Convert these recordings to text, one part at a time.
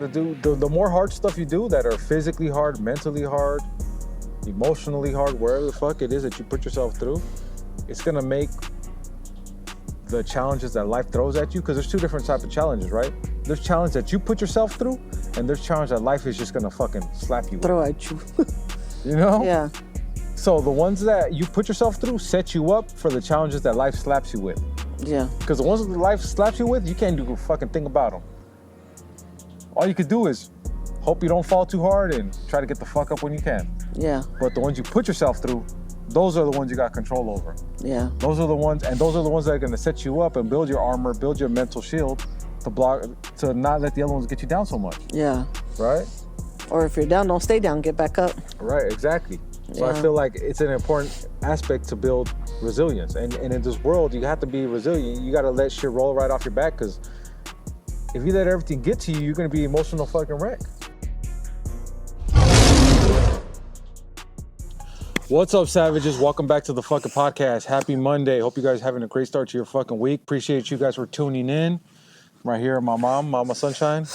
to do, the more hard stuff you do that are physically hard, mentally hard, emotionally hard, wherever the fuck it is that you put yourself through, it's gonna make the challenges that life throws at you, because there's two different types of challenges, right? There's challenge that you put yourself through, and there's challenge that life is just gonna fucking slap you Throw with. at you. You know? Yeah. So the ones that you put yourself through set you up for the challenges that life slaps you with. Yeah. Because the ones that life slaps you with, you can't do a fucking thing about them. All you could do is hope you don't fall too hard and try to get the fuck up when you can. Yeah. But the ones you put yourself through, those are the ones you got control over. Yeah. Those are the ones that are gonna set you up and build your armor, build your mental shield to not let the other ones get you down so much. Yeah. Right? Or if you're down, don't stay down. Get back up. Right, exactly. So I feel like it's an important aspect to build resilience. And in this world, you have to be resilient. You gotta let shit roll right off your back, because if you let everything get to you, you're gonna be emotional fucking wreck. What's up, savages? Welcome back to the fucking podcast. Happy Monday. Hope you guys are having a great start to your fucking week. Appreciate you guys for tuning in. Right here, my mom, Mama Sunshine.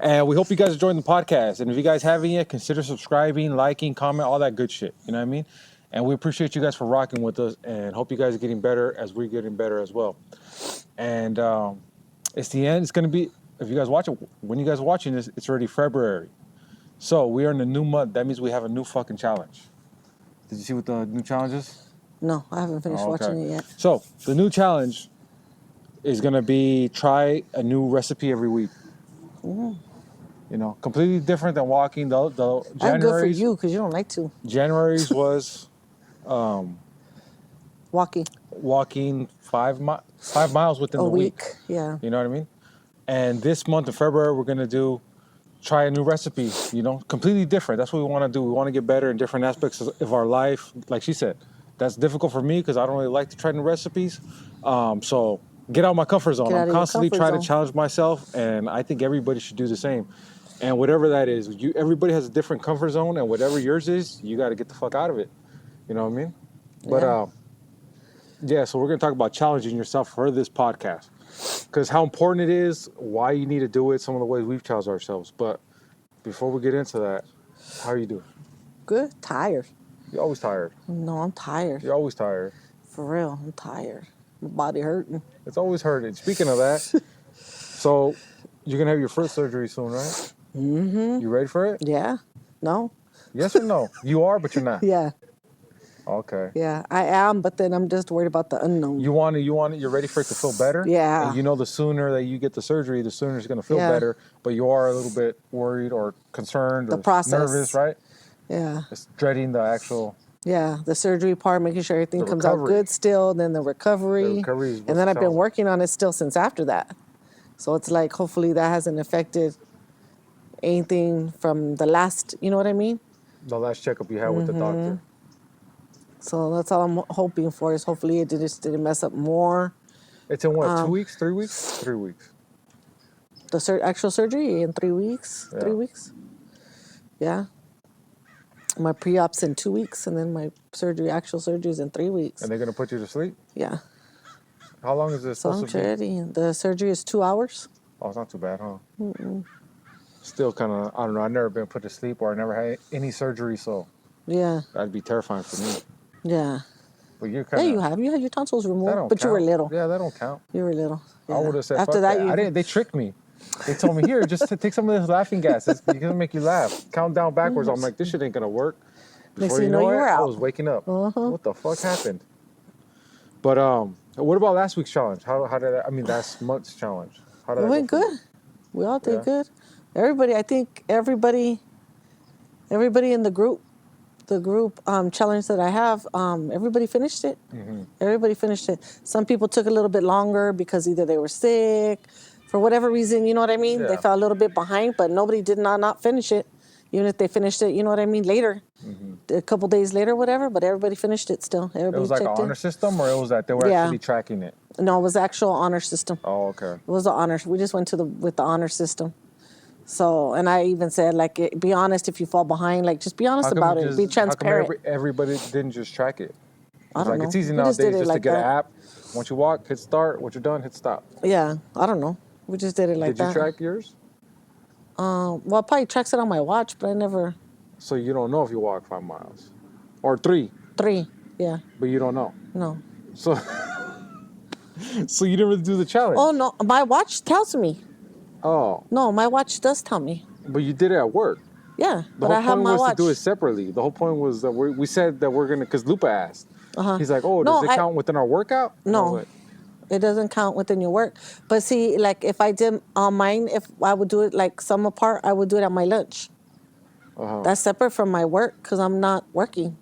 And we hope you guys are enjoying the podcast. And if you guys haven't yet, consider subscribing, liking, comment, all that good shit. You know what I mean? And we appreciate you guys for rocking with us, and hope you guys are getting better as we're getting better as well. And it's the end. It's going to be, if you guys watch it, when you guys are watching this, it's already February. So we are in a new month. That means we have a new fucking challenge. Did you see what the new challenge is? No, I haven't finished watching it yet. So the new challenge is going to be try a new recipe every week. Mm. You know, completely different than walking. The That's January's, good for you because you don't like to. January's was Walking 5 miles within the week. Yeah. You know what I mean? And this month of February, we're going to try a new recipe, you know, completely different. That's what we want to do. We want to get better in different aspects of our life. Like she said, that's difficult for me because I don't really like to try new recipes. So get out of my comfort zone. I'm constantly trying to challenge myself, and I think everybody should do the same. And whatever that is, everybody has a different comfort zone, and whatever yours is, you got to get the fuck out of it. You know what I mean? But yeah, so we're going to talk about challenging yourself for this podcast. Because how important it is, why you need to do it, some of the ways we've challenged ourselves. But before we get into that, how are you doing? Good. Tired. You're always tired. No, I'm tired. You're always tired. For real, I'm tired. My body hurting. It's always hurting. Speaking of that, so you're going to have your foot surgery soon, right? Mm-hmm. You ready for it? Yeah. No? Yes or no? You are, but you're not. Yeah. Okay. Yeah, I am, but then I'm just worried about the unknown. You're ready for it to feel better? Yeah. And you know the sooner that you get the surgery, the sooner it's going to feel better, but you are a little bit worried or concerned or nervous, right? Yeah. It's dreading the actual... Yeah, the surgery part, making sure everything comes out good still, then the recovery. And then I've been working on it still since after that. So it's like, hopefully that hasn't affected anything from the last, you know what I mean? The last checkup you had with the doctor. So that's all I'm hoping for, is hopefully it just didn't mess up more. It's in what, 2 weeks, 3 weeks? 3 weeks. The actual surgery in 3 weeks? Yeah. 3 weeks? Yeah. My pre-op's in 2 weeks, and then my actual surgery is in 3 weeks. And they're going to put you to sleep? Yeah. How long is this supposed to be? Ready. The surgery is 2 hours. Oh, it's not too bad, huh? Mm-mm. Still kind of, I don't know, I've never been put to sleep or I never had any surgery, so yeah, that'd be terrifying for me. Yeah. But you're kind of... Yeah, you had your tonsils removed, but you were little. Yeah, that don't count. You were little. Yeah. I would have said, after that, I didn't. They tricked me. They told me, here, just take some of this laughing gas. It's going to make you laugh. Count down backwards. I'm like, this shit ain't going to work. Before you know it, I was waking up. What the fuck happened? But what about last week's challenge? How did last month's challenge? How did it went good. We all did good. I think everybody in the group challenge that I have, everybody finished it. Mm-hmm. Everybody finished it. Some people took a little bit longer because either they were sick, for whatever reason, you know what I mean? Yeah. They fell a little bit behind, but nobody did not finish it. Even if they finished it, you know what I mean, later, a couple days later, whatever, but everybody finished it still. Everybody it was like an honor system, or it was that they were actually tracking it? No, it was the actual honor system. Oh, okay. It was the honor. We just went with the honor system. So, and I even said, like, be honest if you fall behind. Like, just be honest about it. Be transparent. How come everybody didn't just track it? I don't know. It's easy nowadays just to get an app Once you walk, hit start. Once you're done, hit stop. Yeah, I don't know. We just did it like Did you that. track yours? Well, I probably tracks it on my watch, but I never. So you don't know if you walk 5 miles or 3, 3. Yeah, but you don't know. no. So, so you didn't really do the challenge. Oh no, my watch tells me. Oh, No, my watch does tell me. but you did it at work. Yeah, The but whole I have point my was watch. to do it separately. The whole point was that we said that we're gonna, because Lupa asked. He's like, oh, No, does it count within our workout? And I was No. like, It doesn't count within your work. But see, like if I did on mine, if I would do it like some apart, I would do it at my lunch. That's separate from my work because I'm not working.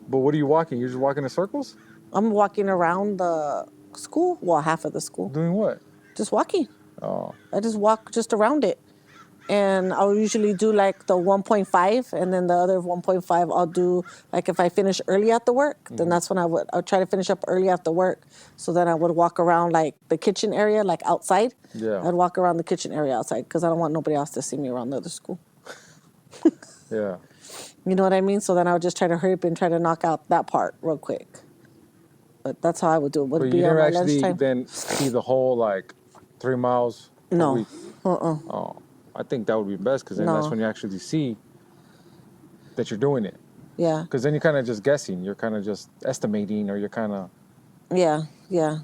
but what are you walking? You're just walking in circles? I'm walking around the school, well, half of the school, Doing what? just walking. Oh, I just walk just around it. And I'll usually do like the 1.5, and then the other 1.5 I'll do like if I finish early after work, then that's when I'll try to finish up early after work. So then I would walk around like the kitchen area, like outside. Yeah. I'd walk around the kitchen area outside because I don't want nobody else to see me around the other school. yeah. You know what I mean? So then I would just try to hurry up and try to knock out that part real quick. But that's how I would do it. Would But be you on never my actually lunchtime. then see the whole like 3 miles per No. week. Oh, I think that would be best because then that's No. when you actually see that you're doing it. Yeah. Because then you're kind of just guessing. You're kind of just estimating, or you're kind of, Yeah. Yeah.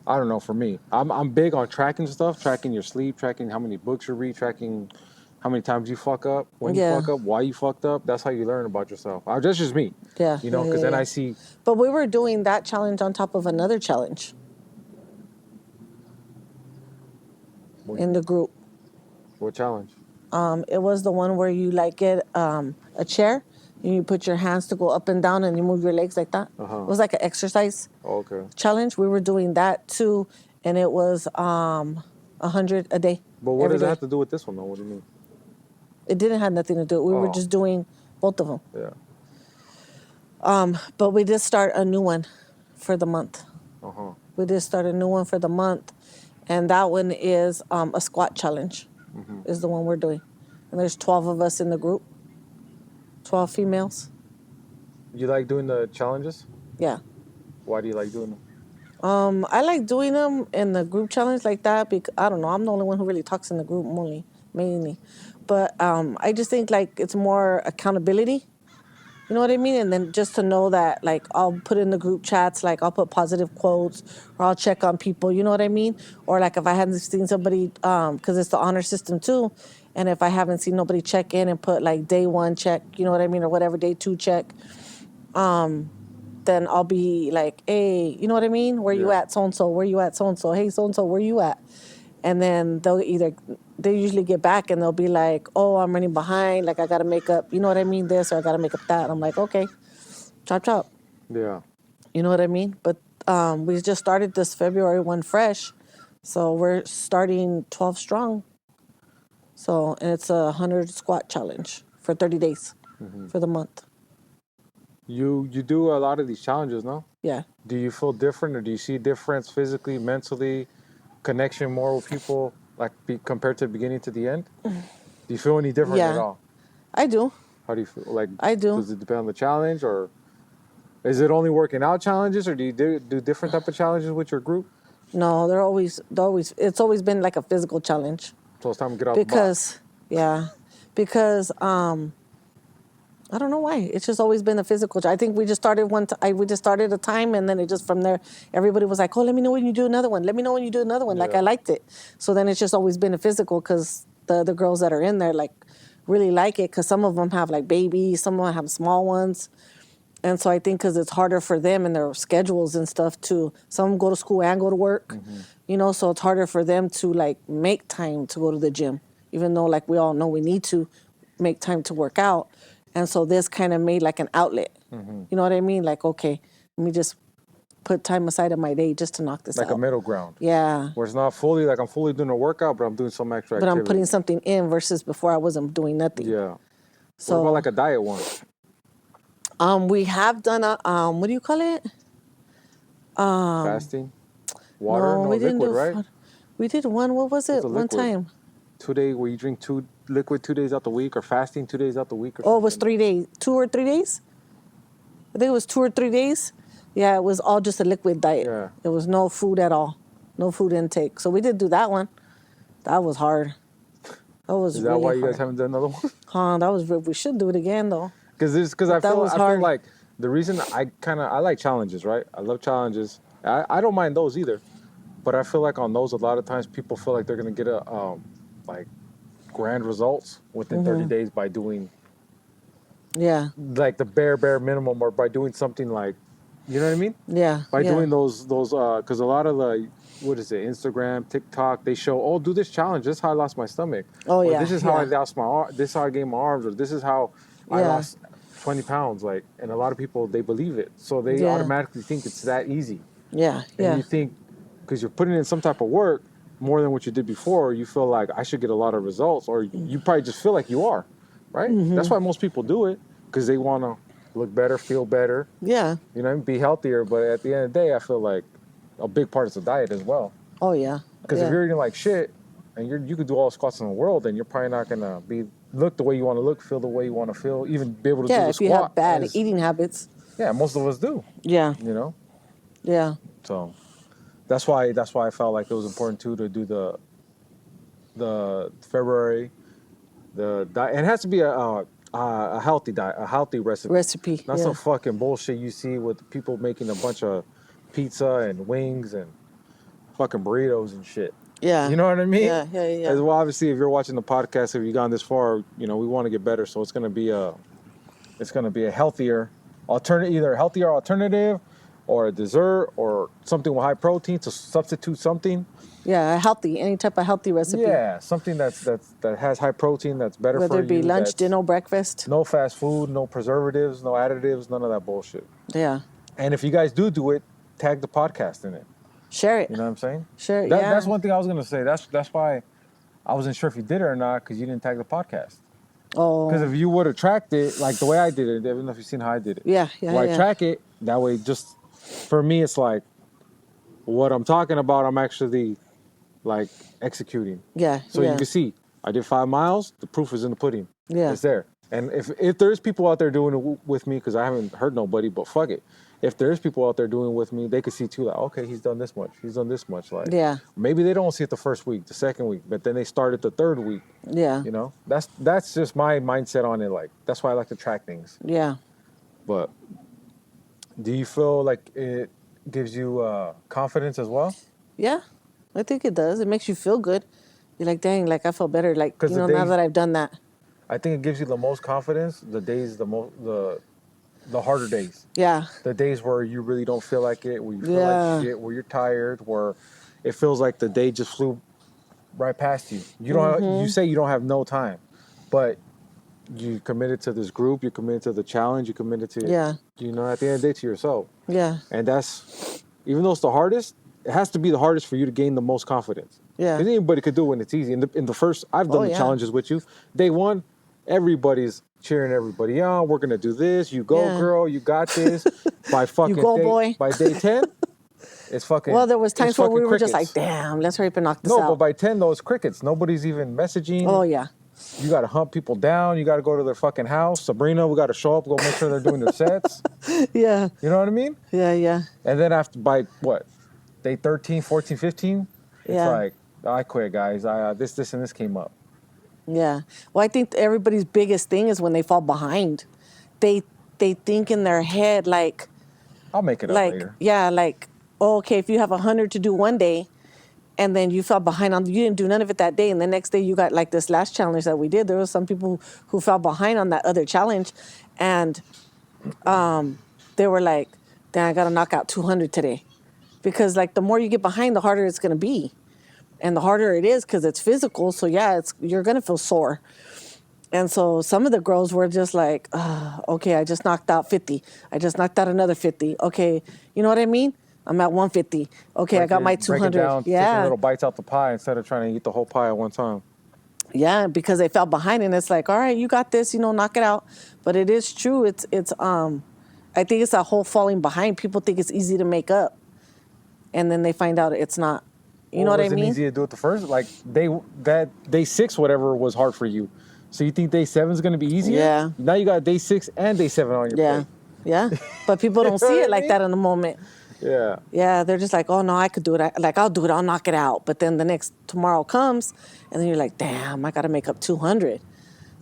I don't know. For me, I'm big on tracking stuff, tracking your sleep, tracking how many books you read, tracking how many times you fuck up, when you Yeah. fuck up, why you fucked up. That's how you learn about yourself. That's just me. Yeah. You know, Yeah, because yeah, then yeah. I see. But we were doing that challenge on top of another challenge in the group. What challenge? It was the one where you like get a chair and you put your hands to go up and down and you move your legs like that. Uh-huh. It was like an exercise Oh, okay. challenge. We were doing that too, and it was 100 a day. But what every does it day. have to do with this one, though? What do you mean? It didn't have nothing to do. We were Oh. just doing both of them. Yeah. But we did start a new one for the month. Uh-huh. We did start a new one for the month, and that one is a squat challenge. Is the one we're doing, and there's 12 of us in the group. 12 females. You like doing the challenges? Yeah. Why do you like doing them? I like doing them in the group challenge like that because I don't know. I'm the only one who really talks in the group mainly, but I just think like it's more accountability. You know what I mean? And then just to know that like I'll put in the group chats, like I'll put positive quotes or I'll check on people. You know what I mean? Or like if I hadn't seen somebody, because it's the honor system too, and if I haven't seen nobody check in and put like day 1 check, you know what I mean, or whatever, day 2 check. Then I'll be like, hey, you know what I mean? Where you Yeah. at, so-and-so? Where you at, so-and-so? Hey, so-and-so, where you at? And then they usually get back and they'll be like, oh, I'm running behind. Like, I got to make up, you know what I mean? This, or I got to make up that. And I'm like, okay, chop, chop. Yeah. You know what I mean? But we just started this February 1 fresh. So we're starting 12 strong. So, and it's a 100 squat challenge for 30 days for the month. You do a lot of these challenges, no? Yeah. Do you feel different, or do you see a difference physically, mentally, connection more with people, like compared to the beginning to the end? Do you feel any different Yeah. at all? I do. How do you feel? Like, I do. Does it depend on the challenge, or is it only working out challenges, or do you do different type of challenges with your group? No, it's always been like a physical challenge. So it's time to get out the box. Because I don't know why. It's just always been a physical. I think we just started we just started a time, and then it just from there, everybody was like, oh, let me know when you do another one. Let me know when you do another one. Like, Yeah. I liked it. So then it's just always been a physical because the other girls that are in there, like, really like it because some of them have, like, babies. Some of them have small ones. And so I think because it's harder for them and their schedules and stuff too. Some go to school and go to work, you know, so it's harder for them to, like, make time to go to the gym, even though, like, we all know we need to make time to work out. And so this kind of made like an outlet. You know what I mean? Like, okay, let me just put time aside of my day just to knock this Like out. a middle ground. Yeah. Where it's not fully, like I'm fully doing a workout, but I'm doing some extra But activity. I'm putting something in versus before I wasn't doing nothing. Yeah. So What about like a diet one? we have done a what do you call it? Fasting? Water? No, we didn't liquid, do right? We did one. What was it? It's a One liquid. time. 2 days where you drink liquid 2 days out the week, or fasting 2 days out the week, or Oh, it was something. 3 days. 2 or 3 days? I think it was 2 or 3 days. Yeah, it was all just a liquid diet. Yeah. It was no food at all, no food intake. So we did do that one. That was hard. That was Is that really why you hard. guys haven't done another one? That was. We should do it again though. Because But that was I feel hard. like the reason I like challenges, right? I love challenges. I don't mind those either, but I feel like on those a lot of times people feel like they're gonna get a like grand results within 30 days by doing Yeah, like the bare minimum, or by doing something like, you know what I mean? yeah. By yeah. doing those because a lot of the, what is it, Instagram, TikTok, they show, oh, do this challenge, this is how I lost my stomach, Oh, or yeah, this is how I yeah. lost this is how I gained my arms, or this is how I Yeah. lost 20 pounds, like, and a lot of people, they believe it, so they Yeah. automatically think it's that easy. Yeah, And yeah. you think, because you're putting in some type of work more than what you did before, you feel like I should get a lot of results, or you probably just feel like you are, right? Mm-hmm. That's why most people do it, because they want to look better, feel better, Yeah. you know, be healthier. But at the end of the day, I feel like a big part is the diet as well. Oh yeah. Because yeah. if you're eating like shit, and you could do all the squats in the world, then you're probably not gonna look the way you want to look, feel the way you want to feel, even be able to do Yeah, the if you squat. have bad eating habits. Yeah, most of us do. Yeah. You know, Yeah. so that's why I felt like it was important too to do the February, the diet, and it has to be a healthy diet, a healthy recipe. Recipe. Not yeah. some fucking bullshit you see with people making a bunch of pizza and wings and fucking burritos and shit. Yeah. You know what I mean? Yeah, yeah, yeah. As well, obviously, if you're watching the podcast, if you've gone this far, you know, we want to get better. So it's gonna be a healthier alternative, either a healthier alternative or a dessert or something with high protein to substitute something. Yeah, healthy, any type of healthy recipe. Yeah, something that has high protein, that's better Whether for it be you. lunch, that's dinner, breakfast. no fast food, no preservatives, no additives, none of that bullshit. Yeah. And if you guys do it, tag the podcast in it. Share it. You know what I'm saying? Sure. That, yeah. That's one thing I was gonna say. That's why I wasn't sure if you did it or not, because you didn't tag the podcast. Oh. Because if you would have tracked it like the way I did it, I don't know if you've seen how I did it. Yeah, yeah, Well, yeah. I track it that way. Just for me, it's like what I'm talking about. I'm actually like executing. Yeah. So yeah. you can see I did 5 miles. The proof is in the pudding. Yeah. It's there. And if there's people out there doing it with me, because I haven't heard nobody, but fuck it. If there's people out there doing it with me, they could see too, like, okay, he's done this much. He's done this much. Like, Yeah. maybe they don't see it the first week, the second week, but then they start it the third week. Yeah. You know, that's just my mindset on it. Like, that's why I like to track things. Yeah. But do you feel like it gives you confidence as well? Yeah. I think it does. It makes you feel good. You're like, dang, like I feel better. Like, 'Cause the now days- that I've done that. I think it gives you the most confidence. The days, the harder days. Yeah. The days where you really don't feel like it, where you feel Yeah. like shit, where you're tired, where it feels like the day just flew right past you. You don't. You say you don't have no time, but you committed to this group. You're committed to the challenge. You're committed to Yeah. You know, at the end of the day, to yourself. Yeah. And that's, even though it's the hardest, it has to be the hardest for you to gain the most confidence. Yeah. 'Cause anybody could do it when it's easy. In the first, I've done Oh, the yeah. challenges with you. Day one, everybody's cheering everybody on. We're gonna do this. You go, Yeah. girl. You got this. By fucking go, day, boy. By day 10, it's fucking. Well, there was it's times where we fucking were just like, crickets. damn, let's hurry up and knock this No, out. but by 10, though, it's crickets. Nobody's even messaging. Oh, yeah. You got to hunt people down. You got to go to their fucking house. Sabrina, we got to show up, go make sure they're doing their sets. Yeah. You know what I mean? Yeah. Yeah. And then after, by what, day 13, 14, 15, it's Yeah. like, I quit, guys. This, and this came up. Yeah. Well, I think everybody's biggest thing is when they fall behind. They think in their head like, I'll make it up like, later. yeah, like, oh, okay, if you have 100 to do one day and then you fell behind you didn't do none of it that day. And the next day you got like this last challenge that we did. There was some people who fell behind on that other challenge. And they were like, damn, I got to knock out 200 today. Because like the more you get behind, the harder it's going to be. And the harder it is because it's physical. So yeah, you're going to feel sore. And so some of the girls were just like, okay, I just knocked out 50. I just knocked out another 50. Okay, you know what I mean? I'm at 150. Okay, I got my 200. Break it down, taking Yeah. little bites out the pie instead of trying to eat the whole pie at one time. Yeah, because they fell behind and it's like, all right, you got this, knock it out. But it is true. It's I think it's that whole falling behind. People think it's easy to make up. And then they find out it's not. You know what I Was it mean? easy to do it the first? Like day 6, whatever was hard for you. So you think day 7 is going to be easier? Yeah. Now you got day 6 and day 7 on your Yeah. plate. Yeah. But people don't know see what it I like mean? that in the moment. Yeah. Yeah, they're just like, oh no, I could do it. I'll do it. I'll knock it out. But then the next tomorrow comes, and then you're like, damn, I got to make up 200.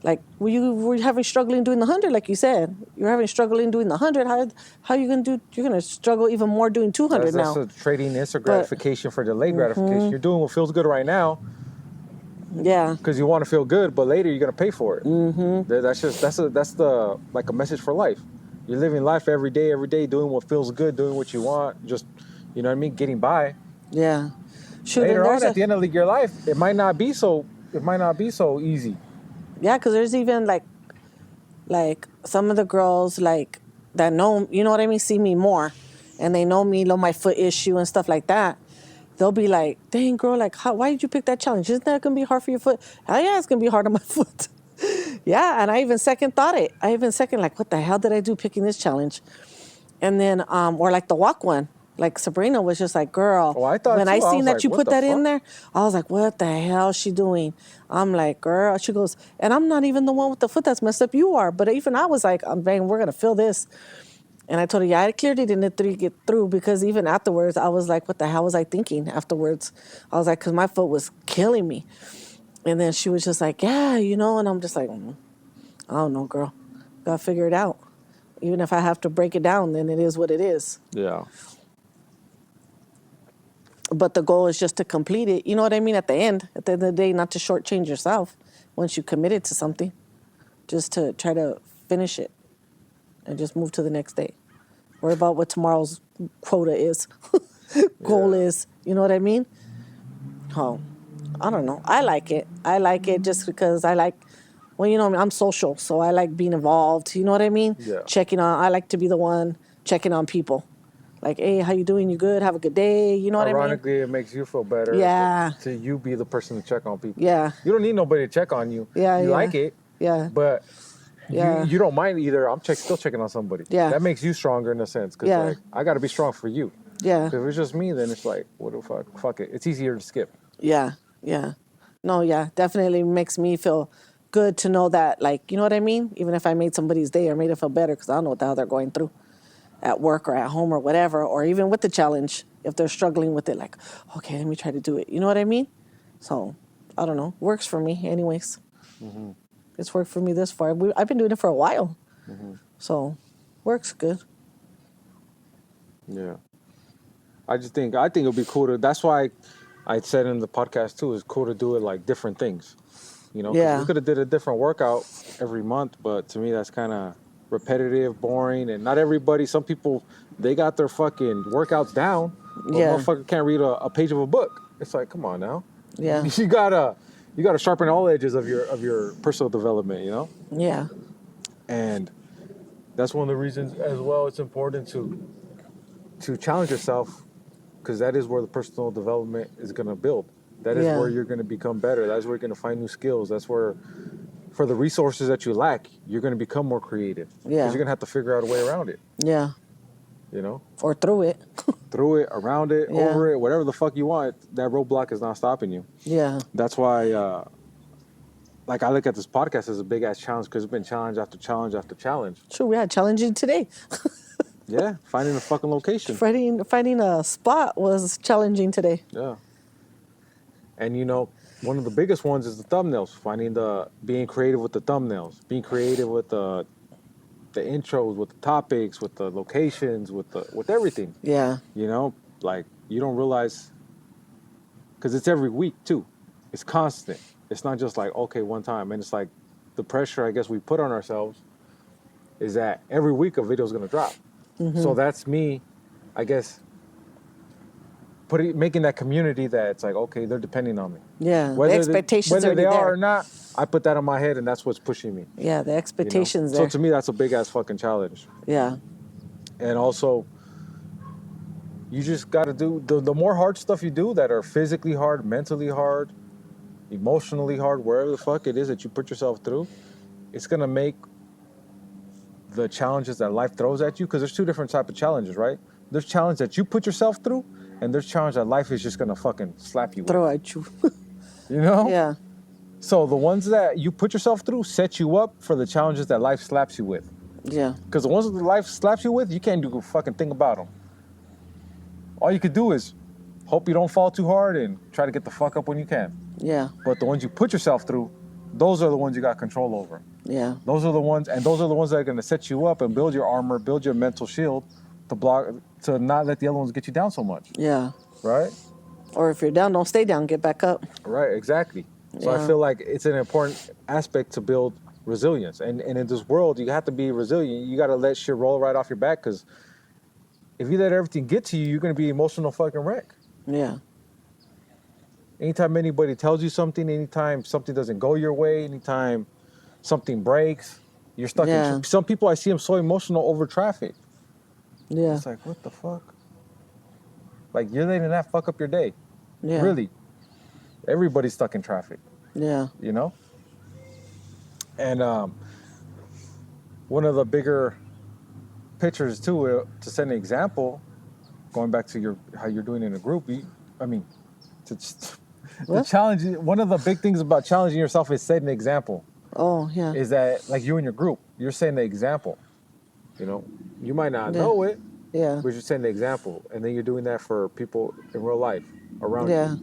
Like, were you having struggling doing the 100? Like you said, you're having struggling doing the 100. How you gonna do? You're gonna struggle even more doing 200 That's now. a trading instant But gratification for delayed gratification. You're doing what feels good right now yeah, because you want to feel good, but later you're gonna pay for it. That's the like a message for life. You're living life every day, doing what feels good, doing what you want, just you know what I mean, getting by. yeah. Shoot, and Later on, there's at the end of your life, it might not be so easy. yeah, because there's even like some of the girls like that know, you know what I mean, see me more, and they know my foot issue and stuff like that. They'll be like, dang girl, like why did you pick that challenge? Isn't that gonna be hard for your foot? Hell yeah, it's gonna be hard on my foot. Yeah, and I even second thought it. I even second like, what the hell did I do picking this challenge? And then or like the walk one. Like Sabrina was just like, girl, Oh, I thought when too. I I seen was that like, you what put the that in fuck? there, I was like, what the hell is she doing? I'm like, girl, she goes, and I'm not even the one with the foot that's messed up, you are. But even I was like, I'm bang, we're gonna feel this. And I told her, yeah, I clearly didn't get through because even afterwards, I was like, what the hell was I thinking afterwards? I was like, because my foot was killing me. And then she was just like, yeah, you know, and I'm just like, I don't know, girl. Gotta figure it out. Even if I have to break it down, then it is what it is. Yeah. But the goal is just to complete it. You know what I mean? At the end of the day, not to shortchange yourself once you committed to something, just to try to finish it and just move to the next day. Worry about what tomorrow's quota is, goal Yeah. is. You know what I mean? Oh, I don't know. I like it. I like it just because I like, well, you know, I'm social, so I like being involved. You know what I mean? Yeah. I like to be the one checking on people. Like, hey, how you doing? You good? Have a good day. You know what I mean? Ironically, it makes you feel better. Yeah. To you be the person to check on people. Yeah. You don't need nobody to check on you. Yeah, You yeah. like it, Yeah. but Yeah. you don't mind either. I'm still checking on somebody. Yeah. That makes you stronger in a sense. Because Yeah. like, I got to be strong for you. Yeah. Because if it's just me, then it's like, what the fuck? Fuck it. It's easier to skip. Yeah. Yeah. No, yeah. Definitely makes me feel good to know that, like, you know what I mean? Even if I made somebody's day or made it feel better, because I don't know what the hell they're going through at work or at home or whatever, or even with the challenge, if they're struggling with it, like, okay, let me try to do it. You know what I mean? So, I don't know. Works for me, anyways. Mm-hmm. It's worked for me this far. I've been doing it for a while. Mm-hmm. So, works good. Yeah. I think it'll be cool to. That's why I said in the podcast too. It's cool to do it like different things. You know, 'cause Yeah. we could have did a different workout every month, but to me that's kind of repetitive, boring, and not everybody. Some people they got their fucking workouts down, but Yeah. motherfucker can't read a page of a book. It's like, come on now. Yeah. You gotta sharpen all edges of your personal development. You know, Yeah. and that's one of the reasons as well. It's important to challenge yourself. Because that is where the personal development is going to build. That is Yeah. where you're going to become better. That's where you're going to find new skills. That's where, for the resources that you lack, you're going to become more creative. Yeah. Because you're going to have to figure out a way around it. Yeah. You know? Or through it. Through it, around it, Yeah. over it, whatever the fuck you want, that roadblock is not stopping you. Yeah. That's why, like, I look at this podcast as a big ass challenge because it's been challenge after challenge after challenge. Sure, we had challenging today. Yeah, finding a fucking location. Finding a spot was challenging today. Yeah. And you know, one of the biggest ones is the thumbnails. Being creative with the thumbnails, being creative with the intros, with the topics, with the locations, with everything. Yeah. You know, like you don't realize, because it's every week too. It's constant. It's not just like, okay, one time. And it's like the pressure I guess we put on ourselves is that every week a video is gonna drop. Mm-hmm. So that's me, I guess, making that community that it's like, okay, they're depending on me. Yeah. The expectations whether they already are there. or not, I put that on my head, and that's what's pushing me. Yeah, the you know? expectations So there. to me, that's a big ass fucking challenge. Yeah. And also, you just got to do the more hard stuff you do that are physically hard, mentally hard, emotionally hard, wherever the fuck it is that you put yourself through, it's gonna make the challenges that life throws at you, because there's two different types of challenges, right? There's challenge that you put yourself through, and there's challenge that life is just gonna fucking slap you with. Throw at you. You know? Yeah. So the ones that you put yourself through set you up for the challenges that life slaps you with. Yeah. Because the ones that life slaps you with, you can't do a fucking thing about them. All you could do is hope you don't fall too hard and try to get the fuck up when you can. Yeah. But the ones you put yourself through, those are the ones you got control over. Yeah. Those are the ones that are going to set you up and build your armor, build your mental shield to not let the other ones get you down so much. Yeah. Right? Or if you're down, don't stay down. Get back up. Right, exactly. So I feel like it's an important aspect to build resilience. And in this world, you have to be resilient. You got to let shit roll right off your back, because if you let everything get to you, you're going to be emotional fucking wreck. Yeah. Anytime anybody tells you something, anytime something doesn't go your way, anytime something breaks, you're stuck in. Some people, I see them so emotional over traffic. Yeah. It's like, what the fuck? Like, you're letting that fuck up your day. Yeah. Really. Everybody's stuck in traffic. Yeah. You know? And one of the bigger pictures too, to set an example, going back to how you're doing in a group, to challenge, one of the big things about challenging yourself is setting an example. Oh, yeah. Is that, like, you and your group, you're setting the example. You know, you might not know it, yeah, but you're setting the example. And then you're doing that for people in real life around you.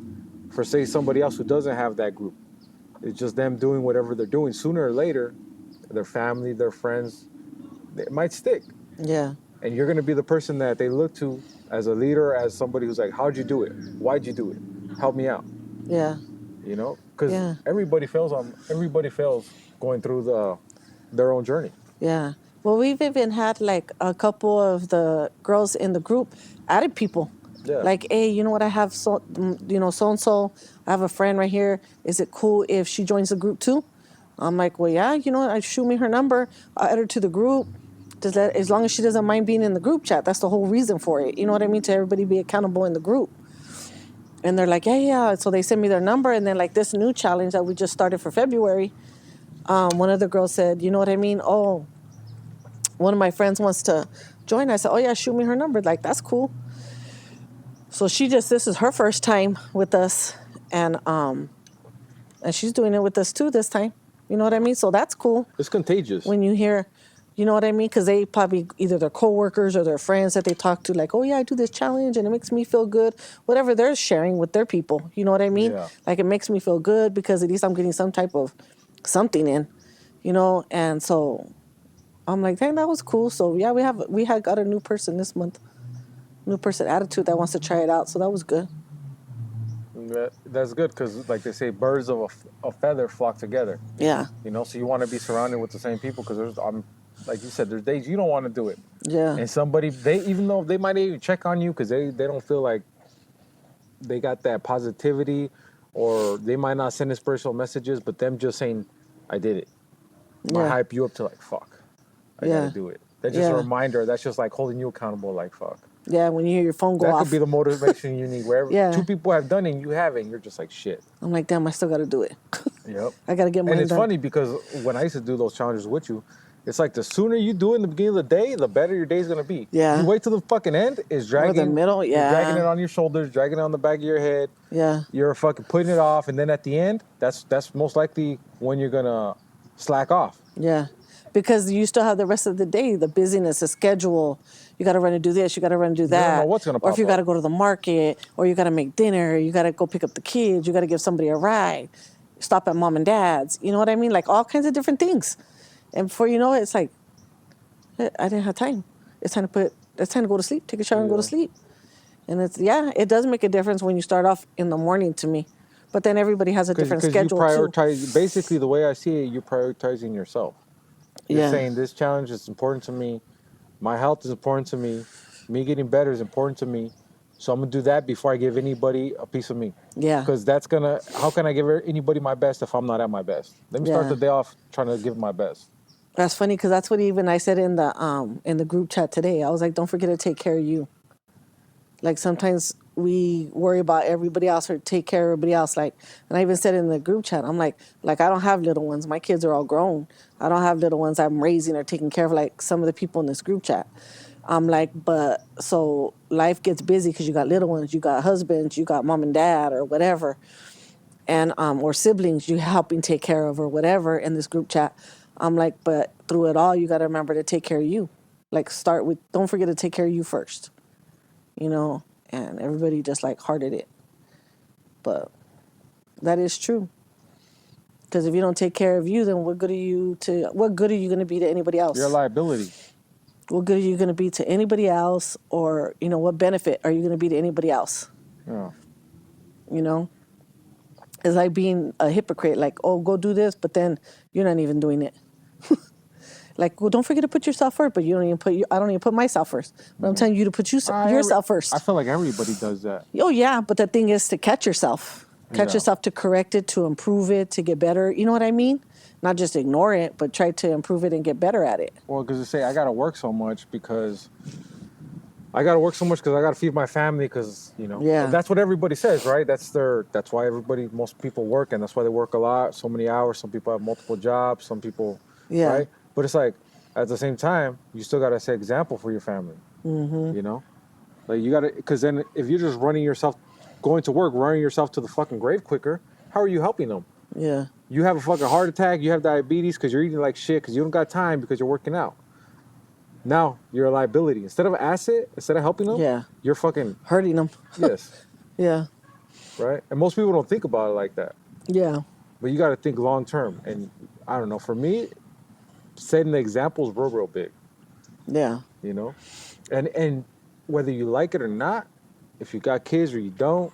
For, say, somebody else who doesn't have that group. It's just them doing whatever they're doing. Sooner or later, their family, their friends, it might stick. Yeah. And you're going to be the person that they look to as a leader, as somebody who's like, how'd you do it? Why'd you do it? Help me out. Yeah. You know? Because everybody fails going through their own journey. Yeah. Well, we've even had like a couple of the girls in the group added people. Yeah. Like, hey, you know what? I have so-and-so. I have a friend right here. Is it cool if she joins the group too? I'm like, well, yeah, you know, shoot me her number. I'll add her to the group. As long as she doesn't mind being in the group chat. That's the whole reason for it. You know what I mean? To everybody be accountable in the group. And they're like, yeah. So they send me their number. And then like this new challenge that we just started for February, one of the girls said, you know what I mean? Oh, one of my friends wants to join. I said, oh, yeah, shoot me her number. Like, that's cool. So this is her first time with us. And she's doing it with us too this time. You know what I mean? So that's cool. It's contagious. When you hear, you know what I mean? Because they probably, either their coworkers or their friends that they talk to, like, oh, yeah, I do this challenge and it makes me feel good. Whatever they're sharing with their people. You know what I mean? Yeah. Like, it makes me feel good because at least I'm getting some type of something in, you know? And so I'm like, dang, that was cool. So, yeah, we had got a new person this month. New person attitude that wants to try it out. So that was good. That's good because, like they say, birds of a feather flock together. Yeah. You know, so you want to be surrounded with the same people because like you said, there's days you don't want to do it. Yeah. And somebody, even though they might even check on you because they don't feel like they got that positivity, or they might not send inspirational messages, but them just saying, I did it. Might hype you up to like, fuck, I gotta do it. That's just a reminder. That's just like holding you accountable, like, fuck. Yeah, when you hear your phone go off. That could be the motivation you need. Wherever two people have done it and you haven't, you're just like, shit. I'm like, damn, I still got to do it. Yep. I got to get more done. And it's funny because when I used to do those challenges with you, it's like the sooner you do it in the beginning of the day, the better your day's going to be. Yeah. You wait till the fucking end, it's dragging. Or the middle, You're dragging it on your shoulders, dragging it on the back of your head. Yeah. You're fucking putting it off. And then at the end, that's most likely when you're going to slack off. Yeah. Because you still have the rest of the day, the busyness, the schedule. You got to run and do this. You got to run and do that. You don't know what's going to pop Or if you got to go to the market, or you got to make dinner, you got to go pick up the kids, you got to give somebody a ride, stop at mom and dad's. You know what I mean? Like all kinds of different things. And before you know it, it's like, I didn't have time. It's time to go to sleep. Take a shower and go to sleep. And it does make a difference when you start off in the morning to me. But then everybody has a different schedule you prioritize, too. Basically, the way I see it, you're prioritizing yourself. You're saying this challenge is important to me. My health is important to me. Me getting better is important to me. So I'm going to do that before I give anybody a piece of me. Yeah. Because how can I give anybody my best if I'm not at my best? Let me start the day off trying to give my best. That's funny because that's what even I said in the group chat today. I was like, don't forget to take care of you. Like sometimes we worry about everybody else or take care of everybody else. Like, and I even said in the group chat, I'm like I don't have little ones. My kids are all grown. I don't have little ones I'm raising or taking care of like some of the people in this group chat. I'm like, but so life gets busy because you got little ones, you got husbands, you got mom and dad or whatever, and or siblings you helping take care of or whatever in this group chat. I'm like, but through it all, you got to remember to take care of you. Like, don't forget to take care of you first, you know? And everybody just like hearted it. But that is true. Because if you don't take care of you, then what good are you going to be to anybody else? You're a liability. What good are you going to be to anybody else? Or, you know, what benefit are you going to be to anybody else? Yeah. You know? It's like being a hypocrite, like, oh, go do this, but then you're not even doing it. Like, well, don't forget to put yourself first, but I don't even put myself first. But I'm telling you to put yourself first. I feel like everybody does that. Oh, yeah, but the thing is to catch yourself. Catch Yeah. yourself, to correct it, to improve it, to get better. You know what I mean? Not just ignore it, but try to improve it and get better at it. Well, because they say I got to work so much because I got to feed my family because, you know, Yeah. that's what everybody says, right? That's why most people work, and that's why they work a lot, so many hours. Some people have multiple jobs, some people, Yeah. right? But it's like, at the same time, you still got to set example for your family, you know? Like, you got to, because then if you're just going to work, running yourself to the fucking grave quicker, how are you helping them? Yeah. You have a fucking heart attack, you have diabetes because you're eating like shit because you don't got time because you're working out. Now you're a liability. Instead of an asset, instead of helping them, Yeah. you're fucking, Hurting them. yes, Yeah. right? And most people don't think about it like that. Yeah. But you got to think long term. And I don't know, for me, setting the example is real big, Yeah. you know? And whether you like it or not, if you got kids or you don't,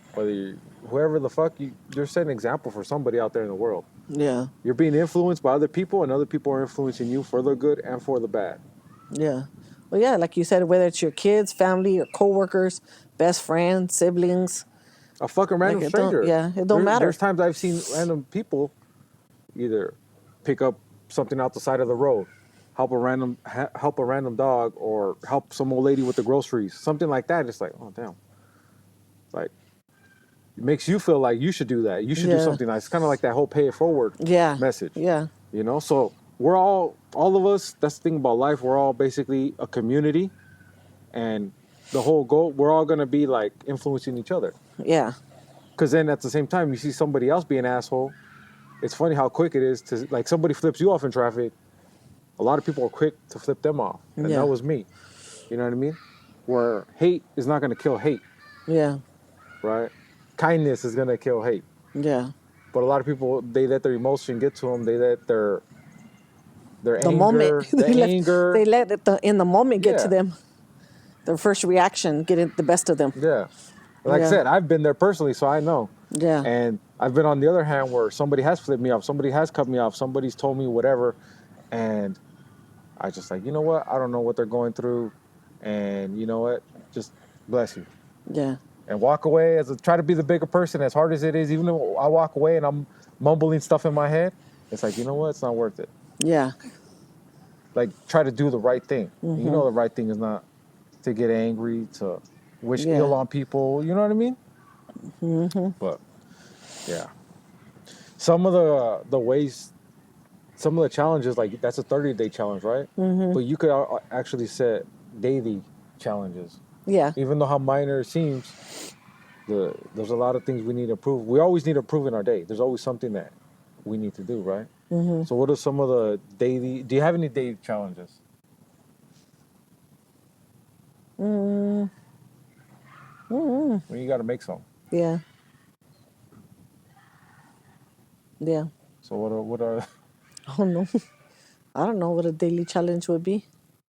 whoever the fuck, you're setting an example for somebody out there in the world. Yeah. You're being influenced by other people, and other people are influencing you for the good and for the bad. Yeah. Well, yeah, like you said, whether it's your kids, family, or coworkers, best friends, siblings. A fucking random stranger. It don't matter. There's times I've seen random people either pick up something out the side of the road, help a random dog, or help some old lady with the groceries, something like that. It's like, oh damn, like it makes you feel like you should do that. You should do something nice. It's kind of like that whole pay it forward message. Yeah. You know, so we're all of us. That's the thing about life. We're all basically a community, and the whole goal, we're all gonna be like influencing each other. Yeah. Because then at the same time, you see somebody else be an asshole. It's funny how quick it is to, like, somebody flips you off in traffic. A lot of people are quick to flip them off. And that was me. You know what I mean? Where hate is not going to kill hate. Yeah. Right? Kindness is going to kill hate. Yeah. But a lot of people, they let their emotion get to them. They let their The anger, moment. anger. They let it in the moment get Yeah. to them. Their first reaction, getting the best of them. Yeah. Like I said, I've been there personally, so I know. Yeah. And I've been on the other hand where somebody has flipped me off, somebody has cut me off, somebody's told me whatever, and I just like, you know what? I don't know what they're going through, and you know what? Just bless you. Yeah. And walk away try to be the bigger person, as hard as it is. Even though I walk away and I'm mumbling stuff in my head, it's like, you know what? It's not worth it. Yeah. Like, try to do the right thing. Mm-hmm. You know, the right thing is not to get angry, to wish ill on people. You know what I mean? Mm-hmm. But yeah, some of the ways, some of the challenges, like that's a 30-day challenge, right? Mm-hmm. But you could actually set daily challenges. Yeah. Even though how minor it seems, there's a lot of things we need to improve. We always need to improve in our day. There's always something that we need to do, right? Mm-hmm. So what are some of the daily, do you have any daily challenges? Mm-hmm. Well, you got to make some. Yeah. Yeah. So what are I don't know. I don't know what a daily challenge would be.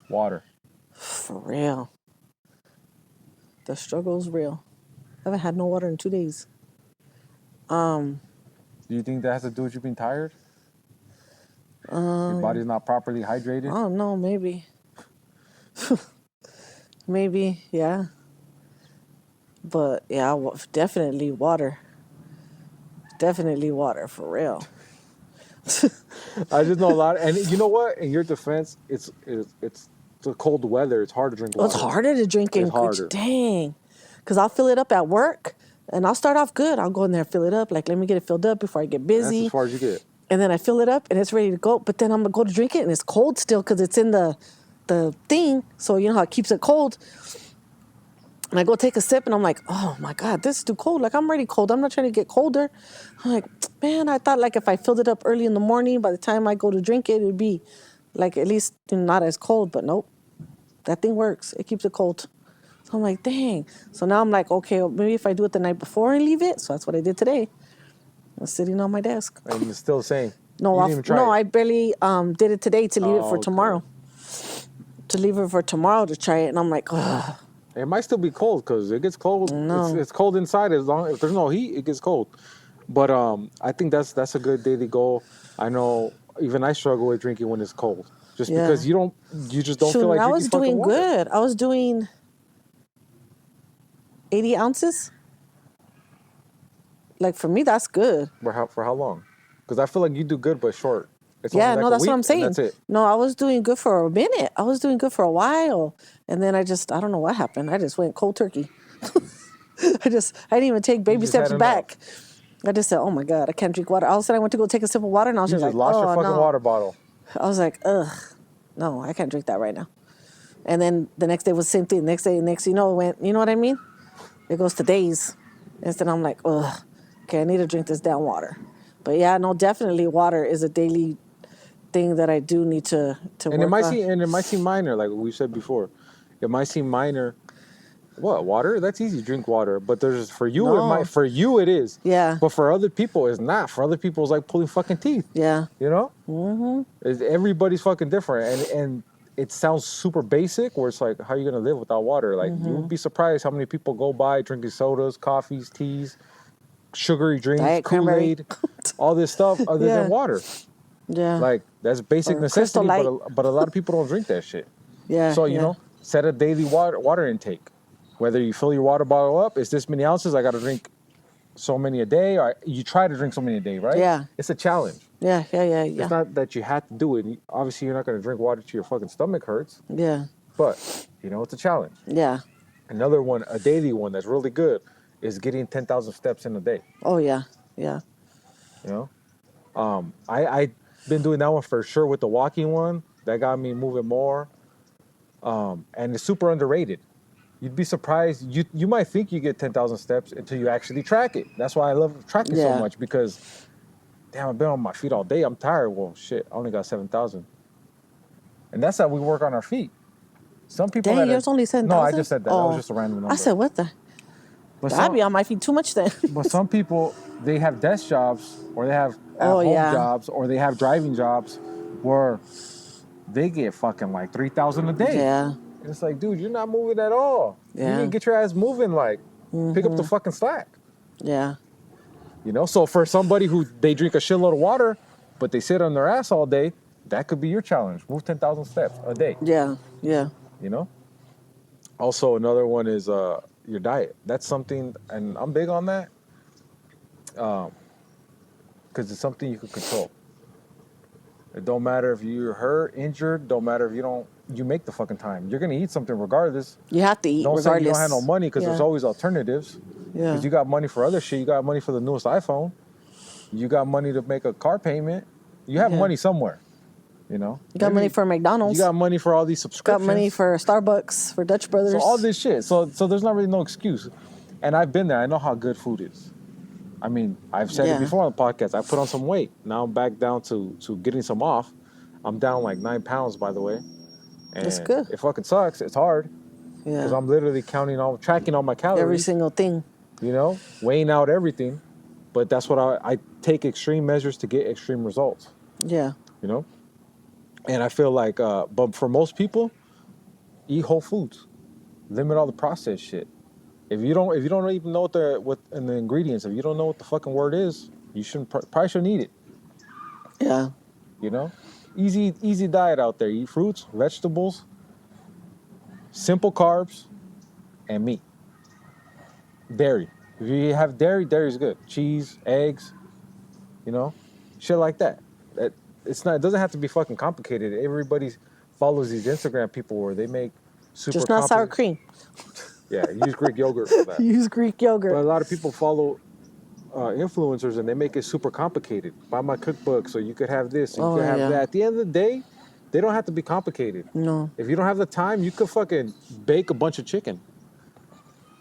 Water. For real. The struggle's real. I haven't had no water in 2 days. Do you think that has to do with you being tired? Your body's not properly hydrated? I don't know, maybe. Maybe, yeah. But yeah, definitely water. Definitely water, for real. I just know a lot, and you know what? In your defense, it's the cold weather. It's hard to drink water. It's harder to drink It's harder. Dang. Because I'll fill it up at work, and I'll start off good. I'll go in there and fill it up. Like, let me get it filled up before I get busy. That's as far as you get. And then I fill it up, and it's ready to go. But then I'm going to go to drink it, and it's cold still because it's in the thing. So, you know how it keeps it cold. And I go take a sip and I'm like, oh my God, this is too cold. Like, I'm already cold. I'm not trying to get colder. I'm like, man, I thought like if I filled it up early in the morning, by the time I go to drink it, it'd be like at least not as cold. But nope, that thing works. It keeps it cold. So I'm like, dang. So now I'm like, okay, well, maybe if I do it the night before and leave it. So that's what I did today. It's sitting on my desk. And it's still the same. No, You didn't even try it. I barely did it today to leave it for okay. tomorrow. To leave it for tomorrow to try it. And I'm like, ugh. It might still be cold because it gets cold. No. It's cold inside. If there's no heat, it gets cold. But I think that's a good daily goal. I know even I struggle with drinking when it's cold, just Yeah. because you just don't Shoot, feel like I drinking was fucking doing water. good. I was doing 80 ounces. Like for me, that's good. For how long? Because I feel like you do good, but short. It's Yeah, only no, like a that's what week, I'm and saying. That's it. No, I was doing good for a minute. I was doing good for a while. And then I don't know what happened. I just went cold turkey. I didn't even take baby just steps had back. I just said, oh my God, I can't drink water. All of a sudden I went to go take a sip of water and I was You just just like, lost oh your fucking no. water bottle. I was like, ugh, no, I can't drink that right now. And then the next day was the same thing. Next you know, it went, you know what I mean? It goes to days. And then I'm like, ugh, okay, I need to drink this down water. But yeah, no, definitely water is a daily thing that I do need to And work it on. might seem minor, like we said before. It might seem minor. What, water? That's easy. Drink water. But for No. it is. Yeah. But for other people, it's not. For other people, it's like pulling fucking teeth. Yeah. You know? Mm-hmm. Everybody's fucking different, and it sounds super basic. Where it's like, how are you gonna live without water? Like you would be surprised how many people go by drinking sodas, coffees, teas, sugary drinks, Diet cranberry. Kool-Aid, all this stuff other Yeah. than water. Yeah. Like that's basic Or Crystal necessity, Light. but a lot of people don't drink that shit. Yeah. So yeah. set a daily water intake. Whether you fill your water bottle up, it's this many ounces. I got to drink so many a day, or you try to drink so many a day, right? Yeah. It's a challenge. Yeah. It's not that you have to do it. Obviously, you're not going to drink water till your fucking stomach hurts, Yeah. but it's a challenge. Yeah. Another one, a daily one that's really good, is getting 10,000 steps in a day. Oh yeah. Yeah. I've been doing that one for sure with the walking one. That got me moving more, and it's super underrated. You'd be surprised. You might think you get 10,000 steps until you actually track it. That's why I love tracking so Yeah. much, because, damn, I've been on my feet all day. I'm tired. Well, shit, I only got 7,000. And that's how we work on our feet. Some people. Dang, yours only 7,000? No, I just said that. That was just a random number. I said, what the? But I'd be on my feet too much then. but some people, they have desk jobs, or they have Oh, at-home yeah. jobs, or they have driving jobs where they get fucking like 3,000 a day. Yeah. And it's like, dude, you're not moving at all. You Yeah. need to get your ass moving, like, pick up the fucking slack. Yeah. So for somebody who they drink a shitload of water, but they sit on their ass all day, that could be your challenge. Move 10,000 steps a day. Yeah. Yeah. Also, another one is your diet. That's something, and I'm big on that, because it's something you can control. It don't matter if you're hurt, injured. Don't matter if you make the fucking time. You're gonna eat something regardless. You have to eat Don't regardless. say you don't have no money, because Yeah. there's always alternatives. Yeah. Because you got money for other shit. You got money for the newest iPhone. You got money to make a car payment. You have Yeah. money somewhere. You got money for McDonald's. You got money for all these Got subscriptions. money for Starbucks, for Dutch Brothers. So all this shit. So there's not really no excuse. And I've been there. I know how good food is. I mean, I've said Yeah. it before on the podcast. I put on some weight. Now I'm back down to getting some off. I'm down like 9 pounds, by the way. And That's good. It fucking sucks. It's hard. Because Yeah. I'm literally tracking all my calories. Every single thing. Weighing out everything. But that's what I take extreme measures to get extreme results. Yeah. And I feel like, but for most people, eat whole foods. Limit all the processed shit. If you don't even know what in the ingredients, if you don't know what the fucking word is, you probably shouldn't eat it. Yeah. Easy diet out there. Eat fruits, vegetables, simple carbs, and meat. Dairy. If you have dairy is good. Cheese, eggs, shit like that. It doesn't have to be fucking complicated. Everybody follows these Instagram people where they make super Just not sour cream. Yeah, use Greek yogurt for that. Use Greek yogurt. But a lot of people follow influencers and they make it super complicated. Buy my cookbook so you could have this, and you could have that. At the end of the day, they don't have to be complicated. No. If you don't have the time, you could fucking bake a bunch of chicken.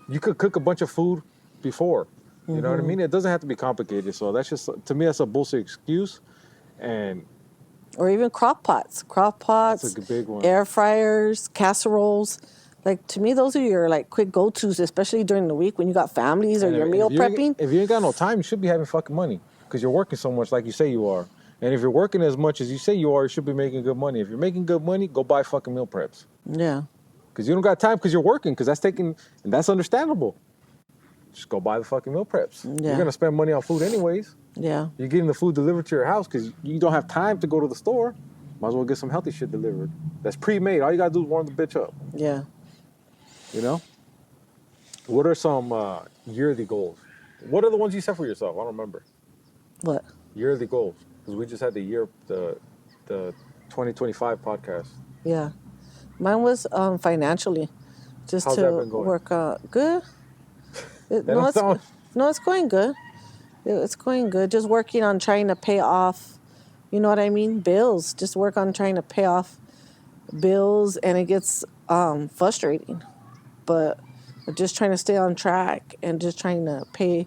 You could cook a bunch of food before. You know what I mean? It doesn't have to be complicated. So that's just, to me, that's a bullshit excuse. And Or even crock pots, that's a big one. air fryers, casseroles. Like, to me, those are your like quick go-tos, especially during the week when you got families or And you're meal prepping. If you ain't got no time, you should be having fucking money because you're working so much like you say you are. And if you're working as much as you say you are, you should be making good money. If you're making good money, go buy fucking meal preps. Yeah. Because you don't got time because you're working, because and that's understandable. Just go buy the fucking meal preps. Yeah. You're going to spend money on food anyways. Yeah. You're getting the food delivered to your house because you don't have time to go to the store. Might as well get some healthy shit delivered. That's pre-made. All you got to do is warm the bitch up. Yeah. You know? What are some yearly goals? What are the ones you set for yourself? I don't remember. What? Yearly goals. Because we just had the 2025 podcast. Yeah. Mine was financially. Just How's to that been going? work good. Don't sound- It's going good. It's going good. Just working on trying to pay off, you know what I mean? Bills. Just work on trying to pay off bills, and it gets frustrating. But just trying to stay on track and just trying to pay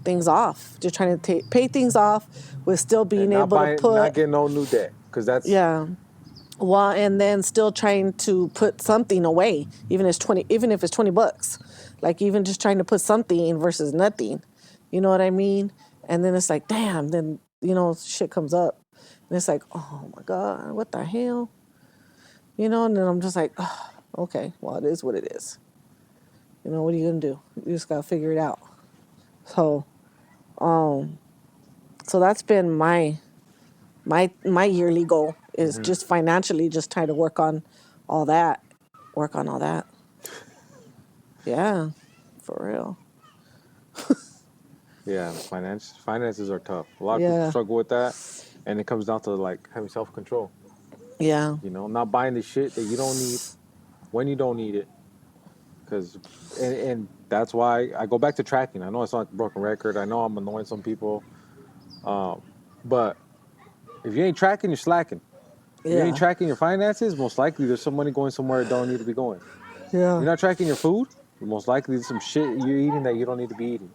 things off. Just trying to pay things off with still being able to put. Not getting no new debt. Because that's... Yeah. Well, and then still trying to put something away, even if it's $20. Like, even just trying to put something versus nothing. You know what I mean? And then it's like, damn, then, shit comes up. And it's like, oh my God, what the hell? And then I'm just like, oh, okay, well, it is what it is. What are you going to do? You just got to figure it out. So that's been my yearly goal is just financially just try to work on all that. Yeah, for real. Yeah, finances are tough. A lot of people struggle with that, and it comes down to like having self-control. Yeah. Not buying the shit that you don't need when you don't need it. And that's why I go back to tracking. I know it's not a broken record. I know I'm annoying some people, but if you ain't tracking, you're slacking. If you ain't tracking your finances, most likely there's some money going somewhere it don't need to be going. Yeah. You're not tracking your food, most likely there's some shit you're eating that you don't need to be eating.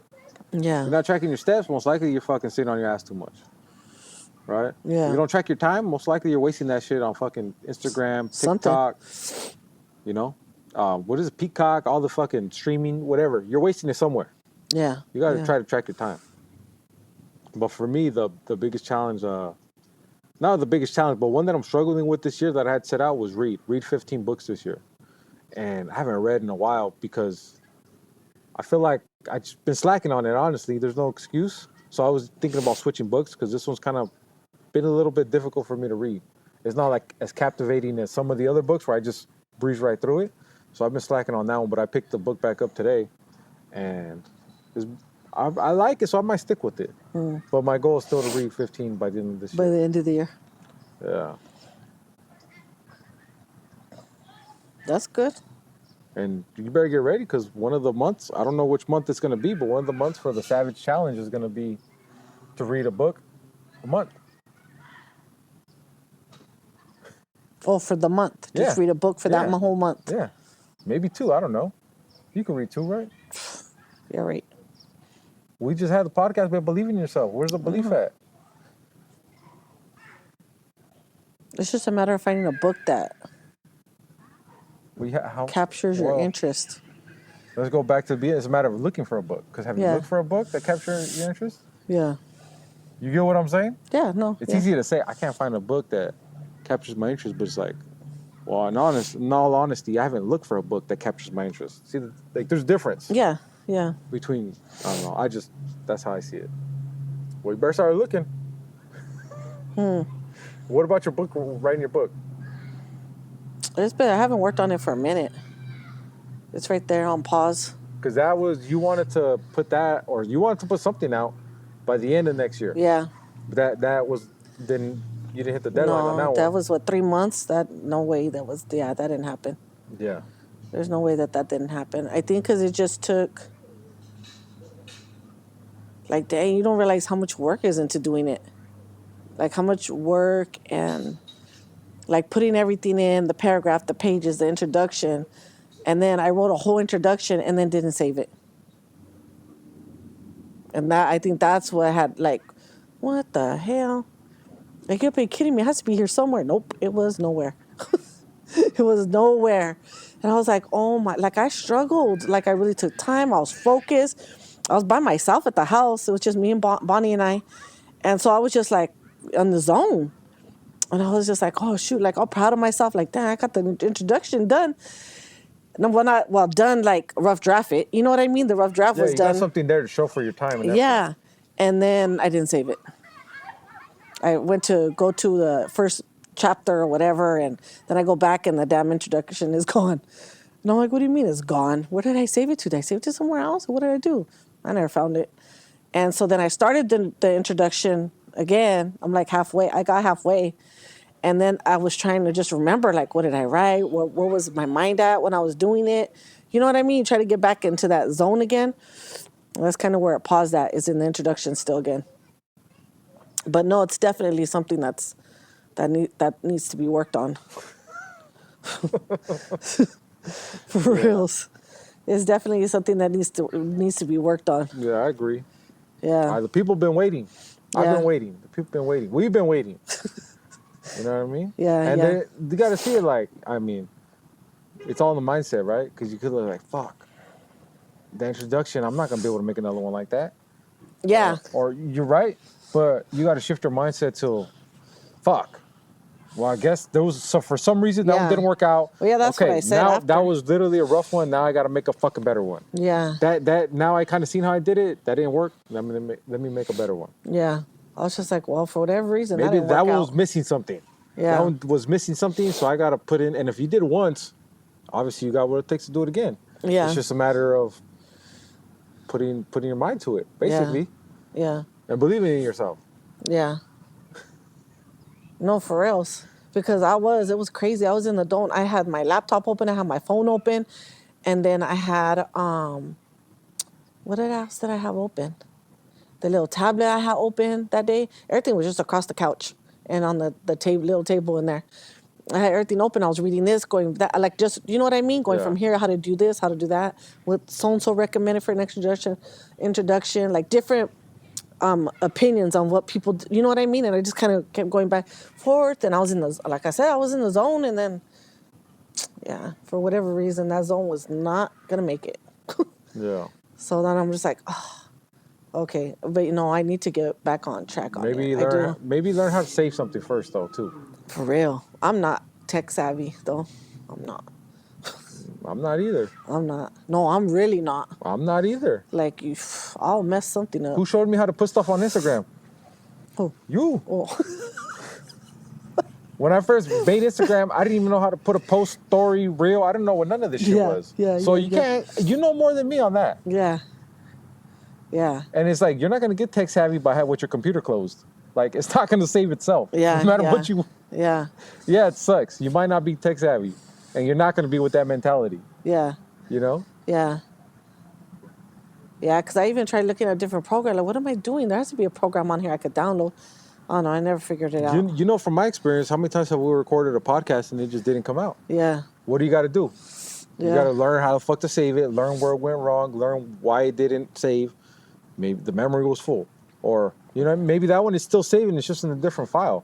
Yeah. You're not tracking your steps, most likely you're fucking sitting on your ass too much. Right? Yeah. If you don't track your time, most likely you're wasting that shit on fucking Instagram, TikTok, what is it, Peacock, all the fucking streaming, whatever. You're wasting it somewhere. Yeah. You got to try to track your time. But for me, the biggest challenge, not the biggest challenge, but one that I'm struggling with this year that I had set out was read 15 books this year. And I haven't read in a while because I feel like I've just been slacking on it, honestly. There's no excuse. So I was thinking about switching books because this one's kind of been a little bit difficult for me to read. It's not like as captivating as some of the other books where I just breeze right through it. So I've been slacking on that one, but I picked the book back up today. And I like it, so I might stick with it. But my goal is still to read 15 by the end of this year. By the end of the year. Yeah. That's good. And you better get ready because one of the months, I don't know which month it's going to be, but one of the months for the Savage Challenge is going to be to read a book a month. Oh, for the month. Just read a book for that whole month. Yeah. Maybe 2, I don't know. You can read 2, right? Yeah, right. We just had the podcast about believing in yourself. Where's the belief at? It's just a matter of finding a book that captures your interest. Let's go back to it's a matter of looking for a book. Because have you looked for a book that captures your interest? Yeah. You get what I'm saying? Yeah, no. It's easy to say, I can't find a book that captures my interest, but it's like, well, in all honesty, I haven't looked for a book that captures my interest. See, there's a difference. Yeah, yeah. Between, I don't know, that's how I see it. Well, you better start looking. What about your book, writing your book? I haven't worked on it for a minute. It's right there on pause. Because you wanted to put something out by the end of next year. Yeah. Then you didn't hit the deadline on that one. That was 3 months? No way that didn't happen. Yeah. There's no way that didn't happen. I think because it just took, like, dang, you don't realize how much work is into doing it. Like, how much work and, like, putting everything in, the paragraph, the pages, the introduction, And then I wrote a whole introduction and then didn't save it. And that, I think that's what I had, like, what the hell? Like, you're kidding me. It has to be here somewhere. Nope, it was nowhere. It was nowhere. And I was like, oh my, like I struggled. Like I really took time. I was focused. I was by myself at the house. It was just me and Bonnie and I. And so I was just like in the zone. And I was just like, oh shoot, like all proud of myself. Like, damn, I got the introduction done. No, well, done like rough draft it. You know what I mean? The rough draft was you done. got something there to show for your time. And Yeah. And then I didn't save it. I went to go to the first chapter or whatever, and then I go back and the damn introduction is gone. And I'm like, what do you mean it's gone? Where did I save it to? Did I save it to somewhere else? What did I do? I never found it. And so then I started the introduction again. I'm like halfway. I got halfway. And then I was trying to just remember, like, what did I write? What was my mind at when I was doing it? You know what I mean? Try to get back into that zone again. And that's kind of where it paused at, is in the introduction still again. But no, it's definitely something that needs to be worked on. For reals. It's definitely something that needs to be worked on. Yeah, I agree. Yeah. The people have been waiting. I've Yeah. been waiting. The people have been waiting. We've been waiting. You know what I mean? Yeah, And yeah. they got to see it like, I mean, it's all in the mindset, right? Because you could look like, fuck, the introduction, I'm not going to be able to make another one like that. Yeah. Or you're right, but you got to shift your mindset to, fuck. Well, I guess for some reason that one Yeah. didn't work out. Well, yeah, that's okay, what I said now after. that was literally a rough one. Now I got to make a fucking better one. Yeah. That now I kind of seen how I did it. That didn't work. Let me make a better one. Yeah. I was just like, well, for whatever reason, Maybe that that one out. was missing something. Yeah. That one was missing something, so I got to put in. And if you did it once, obviously you got what it takes to do it again. Yeah. It's just a matter of putting your mind to it, basically, Yeah. and believing in yourself. Yeah. No, for reals. Because it was crazy. I was in the zone. I had my laptop open. I had my phone open. And then I had, what else did I have open? The little tablet I had open that day. Everything was just across the couch and on the little table in there. I had everything open. I was reading this, going that, like just, you know what I mean? Going Yeah. from here, how to do this, how to do that. What so-and-so recommended for an introduction, like different opinions on what people, you know what I mean? And I just kind of kept going back forth. And I was like I said, I was in the zone. And then, yeah, for whatever reason, that zone was not going to make it. Yeah. So then I'm just like, oh, okay. But, I need to get back on track on Maybe it. maybe learn how to save something first, though, too. For real. I'm not tech savvy, though. I'm not. I'm not either. I'm not. No, I'm really not. I'm not either. Like, I'll mess something up. Who showed me how to put stuff on Instagram? Who? You. Oh. When I first made Instagram, I didn't even know how to put a post, story, reel. I didn't know what none of this shit Yeah, was. yeah, So yeah, you know more than me on that. Yeah. Yeah. And it's like, you're not going to get tech savvy with your computer closed. Like, it's not going to save itself. Yeah. No matter yeah. what you... Yeah. Yeah, it sucks. You might not be tech savvy. And you're not going to be with that mentality. Yeah. You know? Yeah. Yeah, because I even tried looking at a different program. Like, what am I doing? There has to be a program on here I could download. Oh, no, I never figured it out. You know, from my experience, how many times have we recorded a podcast and it just didn't come out? Yeah. What do you got to do? You Yeah. got to learn how the fuck to save it, learn where it went wrong, learn why it didn't save. Maybe the memory was full. Or, maybe that one is still saving, it's just in a different file.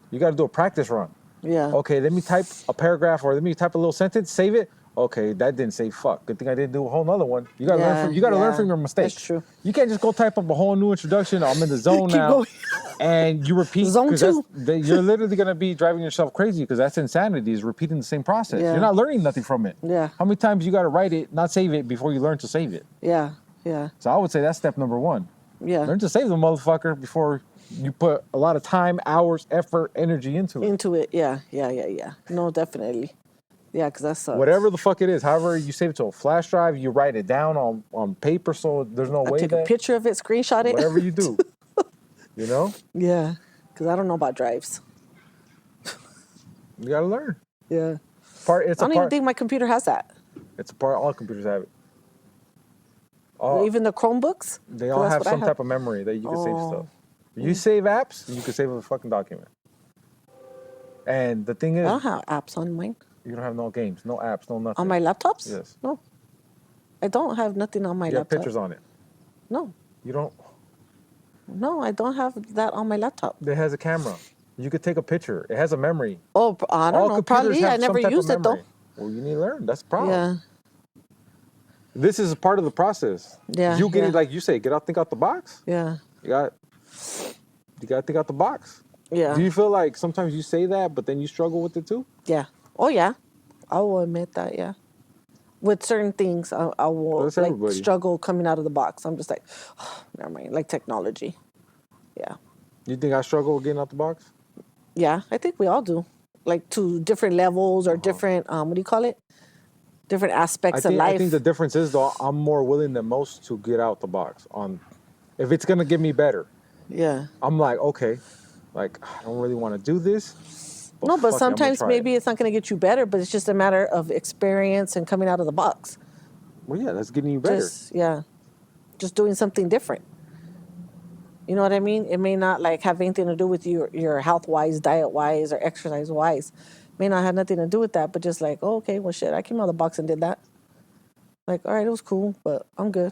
You got to do a practice run. Yeah. Okay, let me type a paragraph or let me type a little sentence, save it. Okay, that didn't save. Fuck. Good thing I didn't do a whole nother one. You gotta learn from your mistakes. That's true. You can't just go type up a whole new introduction. I'm in the zone Keep now, going. and you repeat. Zone 'cause two. you're literally gonna be driving yourself crazy because that's insanity. Is repeating the same process. Yeah. You're not learning nothing from it. Yeah. How many times you gotta write it, not save it before you learn to save it? Yeah. Yeah. So I would say that's step number one. Yeah. Learn to save the motherfucker before you put a lot of time, hours, effort, energy into it. Into it. Yeah. Yeah. Yeah. Yeah. No, definitely. Yeah, because that sucks. Whatever the fuck it is, however you save it to a flash drive, you write it down on paper so there's no way Take a that picture of it, screenshot it. whatever you do, you know, Yeah, because I don't know about drives. you gotta learn. Yeah. It's I a don't even part. think my computer has that. It's a part. All computers have it. Even the Chromebooks? They all That's have what I some have. type of memory that you can save Oh. stuff. You save apps, you can save a fucking document. And the thing I is, don't have apps on mine. You don't have no games, no apps, no nothing. On my laptops? Yes. No. I don't have nothing on my You have laptop. pictures on it. No. You don't. No, I don't have that on my laptop. It has a camera. You could take a picture. It has a memory. Oh, I don't All know. computers Probably. have I never some type of used it, though. memory. Well, you need to learn. That's the problem. Yeah. This is a part of the process. Yeah, You get yeah. it, like you say, think out the box. Yeah. You got to think out the box. Yeah. Do you feel like sometimes you say that, but then you struggle with it too? Yeah. Oh, yeah. I will admit that, yeah. With certain things, I will That's like everybody. struggle coming out of the box. I'm just like, never mind. Like technology. Yeah. You think I struggle with getting out the box? Yeah, I think we all do. Like to different levels or different, what do you call it? Different aspects of life. I think the difference is though I'm more willing than most to get out the box on if it's gonna get me better. Yeah. I'm like, okay, like I don't really want to do this. No, but fuck it, I'm gonna sometimes try maybe it. it's not going to get you better, but it's just a matter of experience and coming out of the box. Well, yeah, that's getting you better. Just doing something different. You know what I mean? It may not like have anything to do with your health wise, diet wise, or exercise wise. May not have nothing to do with that, but just like, oh, okay, well, shit, I came out of the box and did that. Like, all right, it was cool, but I'm good.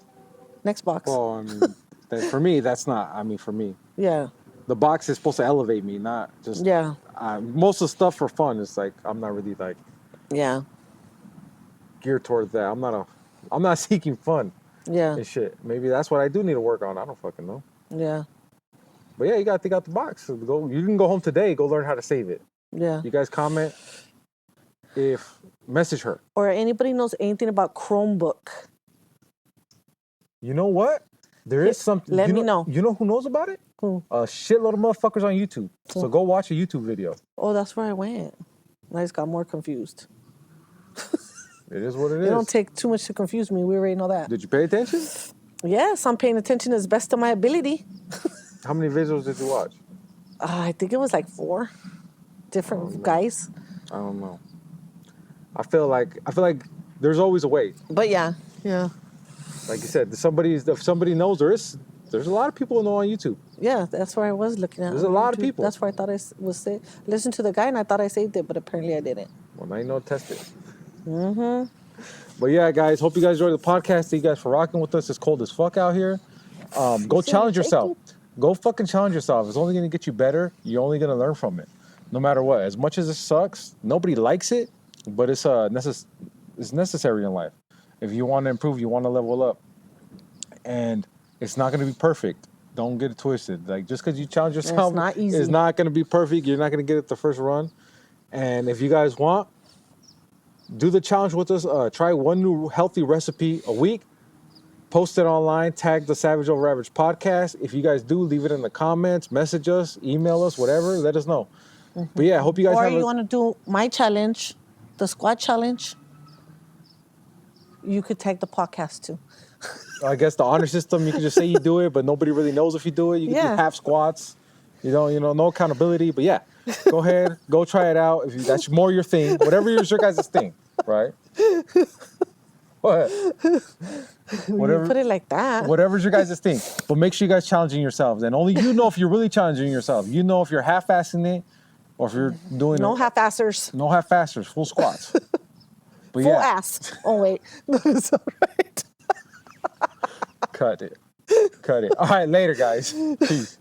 Next box. Well, I mean, for me, that's not. I mean, for me, Yeah. the box is supposed to elevate me, not just. Yeah. Most of the stuff for fun is like I'm not really like Yeah. geared towards that. I'm not seeking fun Yeah. and shit. Maybe that's what I do need to work on. I don't fucking know. Yeah. But yeah, you gotta think out the box. You can go home today. Go learn how to save it. Yeah. You guys comment. Message her. Or anybody knows anything about Chromebook? You know what? There is something. Let me know. You know who knows about it? Who? A shitload of motherfuckers on YouTube. So Who? go watch a YouTube video. Oh, that's where I went. I just got more confused. It is what it It is. don't take too much to confuse me. We already know that. Did you pay attention? Yes, I'm paying attention as best of my ability. How many videos did you watch? I think it was like 4 different guys. I don't know. I feel like there's always a way. But yeah. Like you said, if somebody knows there's a lot of people who know on YouTube. Yeah, that's where I was looking at. There's on a lot of YouTube. people. That's where I thought I was listen to the guy and I thought I saved it, but apparently I didn't. Well, now you know to test it. But yeah, guys, hope you guys enjoyed the podcast. Thank you guys for rocking with us. It's cold as fuck out here. Go challenge yourself. Go fucking challenge yourself. It's only going to get you better. You're only going to learn from it. No matter what. As much as it sucks, nobody likes it, but it's necessary in life. If you want to improve, you want to level up. And it's not going to be perfect. Don't get it twisted. Like, just because you challenge yourself, not easy. it's not going to be perfect. You're not going to get it the first run. And if you guys want, do the challenge with us. Try one new healthy recipe a week. Post it online. Tag the Savage Over Average podcast. If you guys do, leave it in the comments. Message us. Email us. Whatever. Let us know. But yeah, I hope you guys Or have you want to do my challenge, the squat challenge, you could tag the podcast too. I guess the honor system, you can just say you do it, but nobody really knows if you do it. You can Yeah. do half squats. No accountability. But yeah, go ahead. Go try it out. That's more your thing. Whatever is your guys' thing, right? What? You put it like that. Whatever's your guys' thing. But make sure you guys challenging yourselves. And only you know if you're really challenging yourself. You know if you're half-assing it or if you're doing No it. half-assers. No half-assers. Full squats. But Full yeah, ass. Oh, wait. That's all right. cut it. All right, later, guys. Peace.